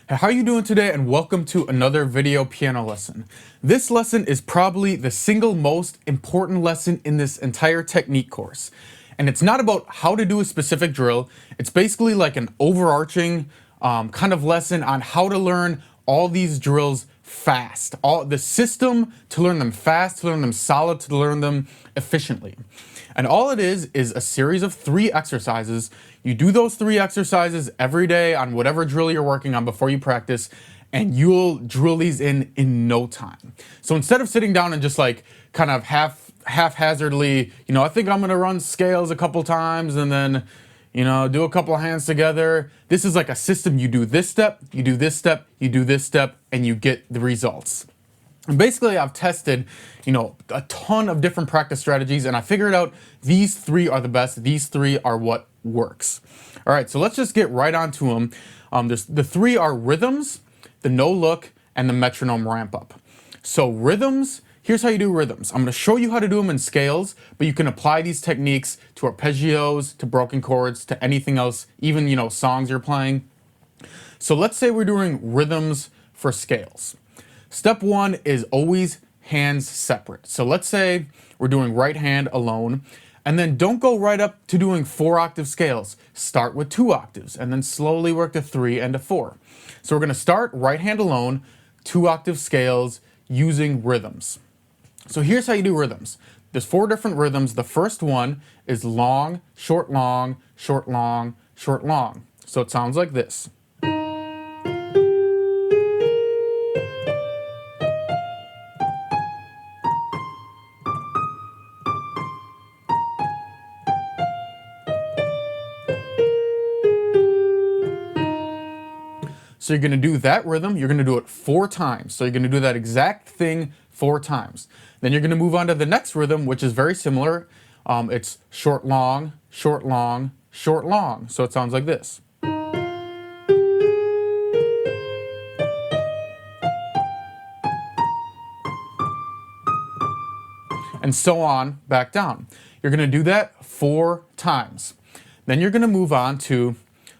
Hey, how are you doing today, and welcome to another video piano lesson. This lesson is probably the single most important lesson in this entire technique course. And it's not about how to do a specific drill. It's basically like an overarching kind of lesson on how to learn all these drills fast. All the system to learn them fast, to learn them solid, to learn them efficiently. And all it is a series of 3 exercises. You do those 3 exercises every day on whatever drill you're working on before you practice, and you'll drill these in no time. So instead of sitting down and just like kind of haphazardly, I think I'm gonna run scales a couple times and then, do a couple of hands together. This is like a system. You do this step, you do this step, you do this step, and you get the results. And basically, I've tested, a ton of different practice strategies, and I figured out these 3 are the best. These 3 are what works. All right, so let's just get right onto them. The 3 are rhythms, the no look, and the metronome ramp up. So rhythms, here's how you do rhythms. I'm going to show you how to do them in scales, but you can apply these techniques to arpeggios, to broken chords, to anything else, even, songs you're playing. So let's say we're doing rhythms for scales. Step 1 is always hands separate. So let's say we're doing right hand alone, and then don't go right up to doing 4-octave scales. Start with 2 octaves, and then slowly work to 3 and to 4. So we're going to start right hand alone, 2-octave scales using rhythms. So here's how you do rhythms. There's 4 different rhythms. The first one is long, short, long, short, long, short, long. So it sounds like this. So you're going to do that rhythm, you're going to do it 4 times. So you're going to do that exact thing 4 times. Then you're going to move on to the next rhythm, which is very similar. It's short, long, short, long, short, long. So it sounds like this. And so on, back down. You're going to do that 4 times. Then you're going to move on to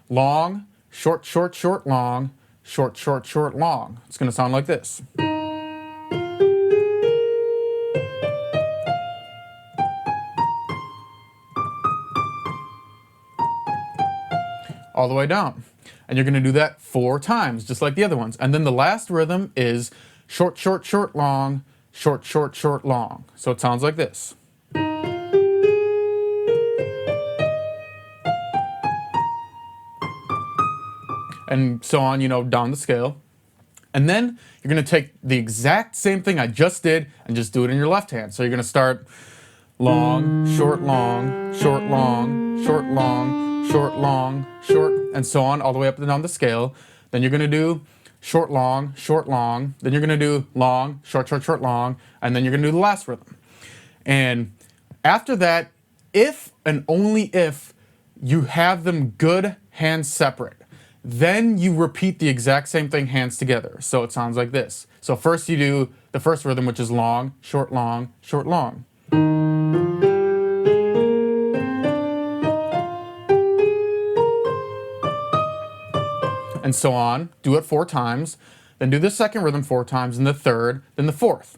long, short, short, short, long, short, short, short, long. It's going to sound like this. All the way down. And you're going to do that 4 times, just like the other ones. And then the last rhythm is short, short, short, long, short, short, short, long. So it sounds like this. And so on, down the scale. And then you're going to take the exact same thing I just did and just do it in your left hand. So you're going to start long, short, long, short, long, short, long, short, long, short, and so on, all the way up and down the scale. Then you're going to do short, long, short, long. Then you're going to do long, short, short, short, long. And then you're going to do the last rhythm. And after that, if and only if you have them good hands separate, then you repeat the exact same thing hands together. So it sounds like this. So first you do the first rhythm, which is long, short, long, short, long. And so on. Do it 4 times. Then do the second rhythm 4 times, and the third, then the fourth.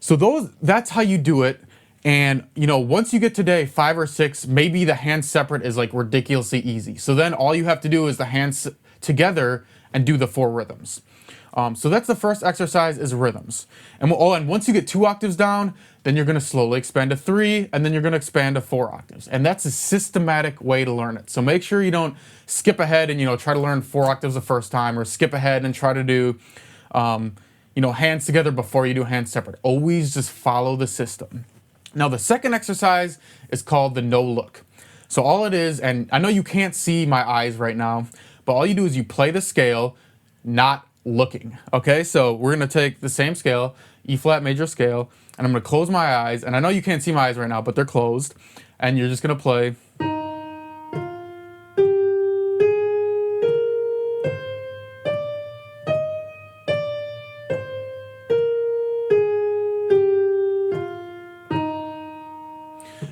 So that's how you do it. And once you get to day 5 or 6, maybe the hands separate is like ridiculously easy. So then all you have to do is the hands together and do the 4 rhythms. So that's the first exercise, is rhythms. And once you get 2 octaves down, then you're going to slowly expand to 3, and then you're going to expand to 4 octaves. And that's a systematic way to learn it. So make sure you don't skip ahead and try to learn 4 octaves the first time, or skip ahead and try to do hands together before you do hands separate. Always just follow the system. Now the second exercise is called the no look. So all it is, and I know you can't see my eyes right now, but all you do is you play the scale, not looking. Okay, so we're going to take the same scale, E flat major scale, and I'm going to close my eyes. And I know you can't see my eyes right now, but they're closed. And you're just going to play.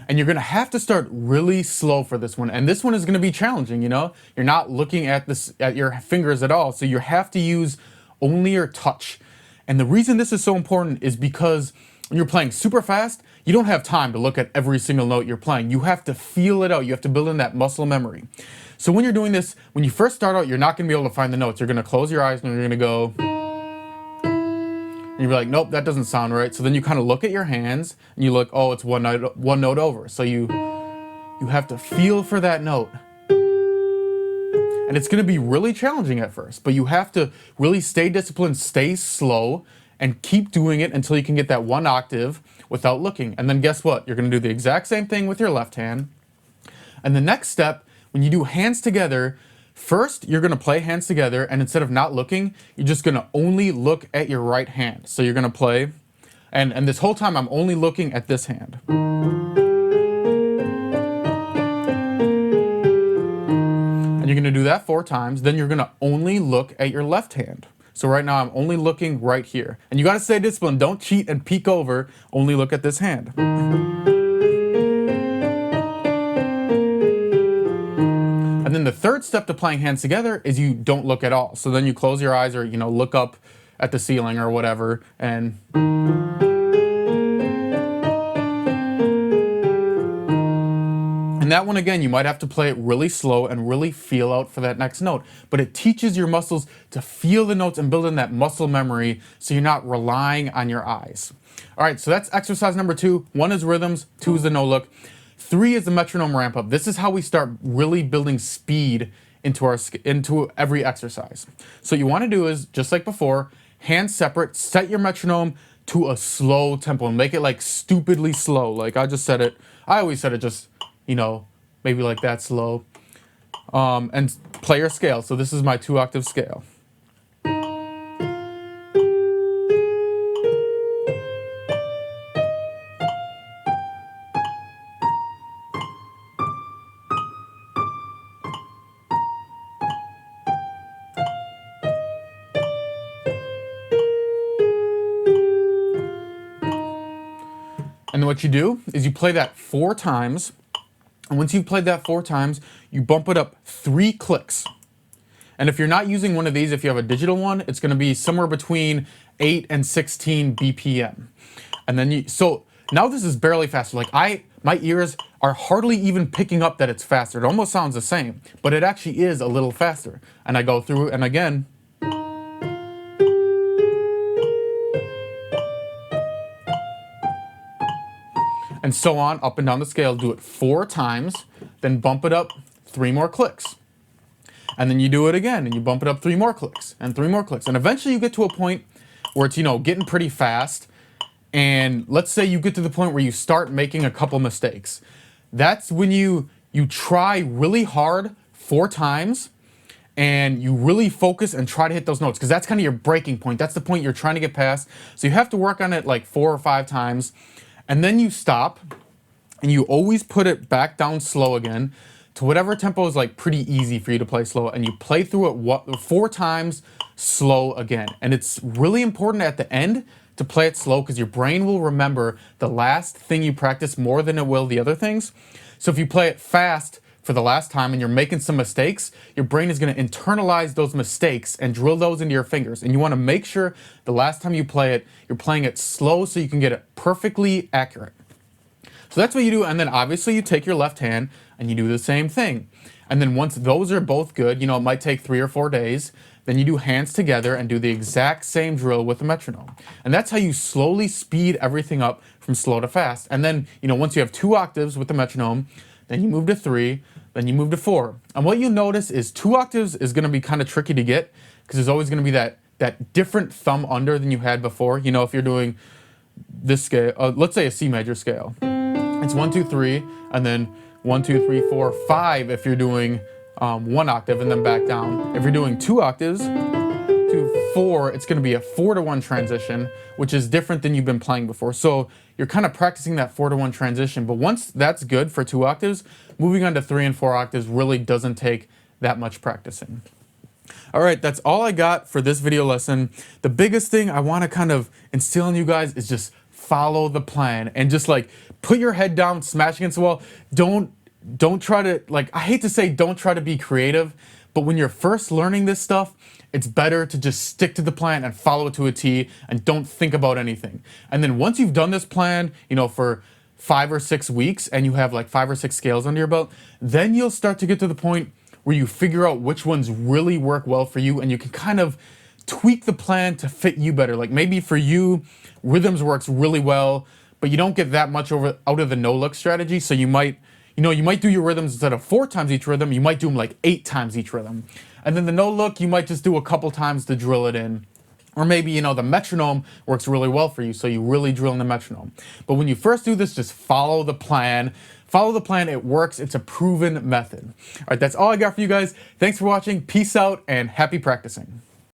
And you're gonna have to start really slow for this one. And this one is gonna be challenging, you know? You're not looking at your fingers at all, so you have to use only your touch. And the reason this is so important is because when you're playing super fast, you don't have time to look at every single note you're playing. You have to feel it out. You have to build in that muscle memory. So when you're doing this, when you first start out, you're not gonna be able to find the notes. You're gonna close your eyes and you're gonna go, and you're like, nope, that doesn't sound right. So then you kind of look at your hands and you look, oh, it's one note over. So you have to feel for that note. And it's gonna be really challenging at first, but you have to really stay disciplined, stay slow, and keep doing it until you can get that one octave without looking. And then guess what? You're gonna do the exact same thing with your left hand. And the next step, when you do hands together, first you're gonna play hands together, and instead of not looking, you're just gonna only look at your right hand. So you're gonna play, and this whole time I'm only looking at this hand. And you're gonna do that 4 times, then you're gonna only look at your left hand. So right now I'm only looking right here. And you gotta stay disciplined, don't cheat and peek over, only look at this hand. And then the third step to playing hands together is you don't look at all. So then you close your eyes or, you know, look up at the ceiling or whatever, and that one, again, you might have to play it really slow and really feel out for that next note. But it teaches your muscles to feel the notes and build in that muscle memory so you're not relying on your eyes. All right, so that's exercise number 2. 1 is rhythms, 2 is the no look. 3 is the metronome ramp up. This is how we start really building speed into every exercise. So what you want to do is, just like before, hands separate, set your metronome to a slow tempo and make it like stupidly slow. Like I always set it just, you know, maybe like that slow. And play your scale. So this is my 2-octave scale. And then what you do is you play that 4 times. And once you've played that 4 times, you bump it up 3 clicks. And if you're not using one of these, if you have a digital one, it's gonna be somewhere between 8 and 16 BPM. And then so now this is barely faster. Like my ears are hardly even picking up that it's faster. It almost sounds the same, but it actually is a little faster. And I go through and again. And so on, up and down the scale. Do it 4 times, then bump it up 3 more clicks. And then you do it again, and you bump it up 3 more clicks, and 3 more clicks. And eventually you get to a point where it's, you know, getting pretty fast. And let's say you get to the point where you start making a couple mistakes. That's when you try really hard 4 times, and you really focus and try to hit those notes, because that's kind of your breaking point. That's the point you're trying to get past. So you have to work on it like 4 or 5 times. And then you stop, and you always put it back down slow again to whatever tempo is like pretty easy for you to play slow, and you play through it 4 times slow again. And it's really important at the end to play it slow, because your brain will remember the last thing you practice more than it will the other things. So if you play it fast for the last time and you're making some mistakes, your brain is going to internalize those mistakes and drill those into your fingers. And you want to make sure the last time you play it, you're playing it slow so you can get it perfectly accurate. So that's what you do. And then obviously you take your left hand and you do the same thing. And then once those are both good, you know, it might take 3 or 4 days, then you do hands together and do the exact same drill with the metronome. And that's how you slowly speed everything up from slow to fast. And then, you know, once you have 2 octaves with the metronome, then you move to 3, then you move to 4. And what you'll notice is 2 octaves is going to be kind of tricky to get, because there's always going to be that different thumb under than you had before. You know, if you're doing this scale, let's say a C major scale, it's 1, 2, 3, and then 1, 2, 3, 4, 5 if you're doing 1 octave and then back down. If you're doing 2 octaves to 4, it's going to be a 4-to-1 transition, which is different than you've been playing before. So you're kind of practicing that 4-to-1 transition. But once that's good for 2 octaves, moving on to 3 and 4 octaves really doesn't take that much practicing. All right, that's all I got for this video lesson. The biggest thing I want to kind of instill in you guys is just follow the plan and just like put your head down, smash against the wall. Don't try to, like, I hate to say don't try to be creative, but when you're first learning this stuff, it's better to just stick to the plan and follow it to a T and don't think about anything. And then once you've done this plan, you know, for 5 or 6 weeks and you have like 5 or 6 scales under your belt, then you'll start to get to the point where you figure out which ones really work well for you and you can kind of tweak the plan to fit you better. Like maybe for you, rhythms works really well, but you don't get that much out of the no look strategy. So you might do your rhythms instead of 4 times each rhythm, you might do them like 8 times each rhythm. And then the no look, you might just do a couple times to drill it in. Or maybe, you know, the metronome works really well for you, so you really drill in the metronome. But when you first do this, just follow the plan. Follow the plan, it works, it's a proven method. All right, that's all I got for you guys. Thanks for watching, peace out, and happy practicing.